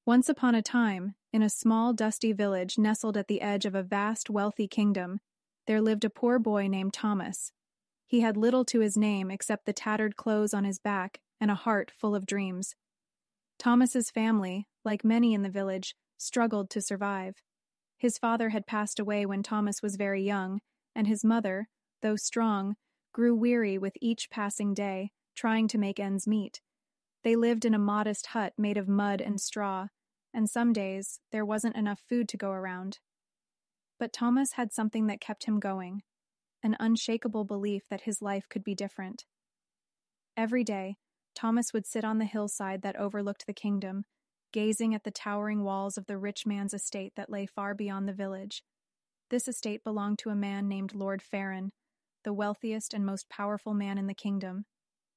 Once upon a time, in a small, dusty village nestled at the edge of a vast, wealthy kingdom, there lived a poor boy named Thomas. He had little to his name except the tattered clothes on his back and a heart full of dreams. Thomas's family, like many in the village, struggled to survive. His father had passed away when Thomas was very young, and his mother, though strong, grew weary with each passing day, trying to make ends meet. They lived in a modest hut made of mud and straw, and some days there wasn't enough food to go around. But Thomas had something that kept him going, an unshakable belief that his life could be different. Every day, Thomas would sit on the hillside that overlooked the kingdom, gazing at the towering walls of the rich man's estate that lay far beyond the village. This estate belonged to a man named Lord Farron, the wealthiest and most powerful man in the kingdom.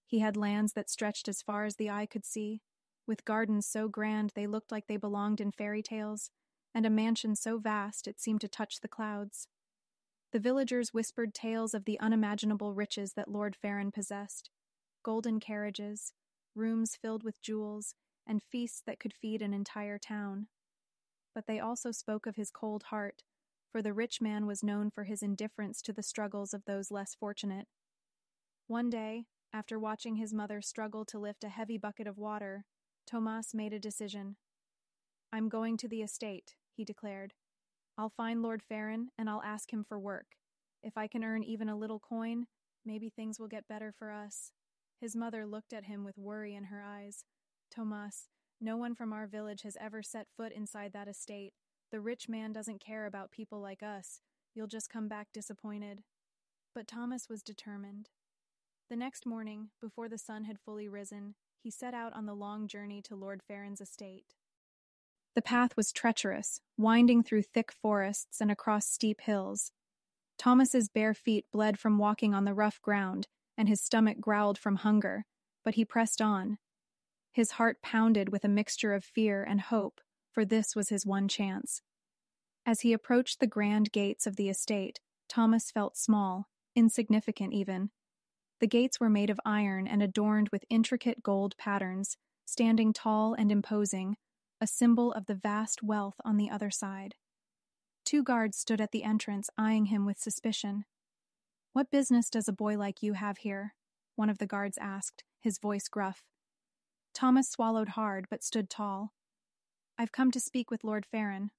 He had lands that stretched as far as the eye could see, with gardens so grand they looked like they belonged in fairy tales, and a mansion so vast it seemed to touch the clouds. The villagers whispered tales of the unimaginable riches that Lord Farron possessed: golden carriages, rooms filled with jewels, and feasts that could feed an entire town. But they also spoke of his cold heart, for the rich man was known for his indifference to the struggles of those less fortunate. One day, after watching his mother struggle to lift a heavy bucket of water, Thomas made a decision. "I'm going to the estate," he declared. "I'll find Lord Farron and I'll ask him for work. If I can earn even a little coin, maybe things will get better for us." His mother looked at him with worry in her eyes. "Thomas, no one from our village has ever set foot inside that estate. The rich man doesn't care about people like us. You'll just come back disappointed." But Thomas was determined. The next morning, before the sun had fully risen, he set out on the long journey to Lord Farron's estate. The path was treacherous, winding through thick forests and across steep hills. Thomas's bare feet bled from walking on the rough ground, and his stomach growled from hunger, but he pressed on. His heart pounded with a mixture of fear and hope, for this was his one chance. As he approached the grand gates of the estate, Thomas felt small, insignificant even. The gates were made of iron and adorned with intricate gold patterns, standing tall and imposing, a symbol of the vast wealth on the other side. 2 guards stood at the entrance, eyeing him with suspicion. "What business does a boy like you have here?" one of the guards asked, his voice gruff. Thomas swallowed hard but stood tall. "I've come to speak with Lord Farron,"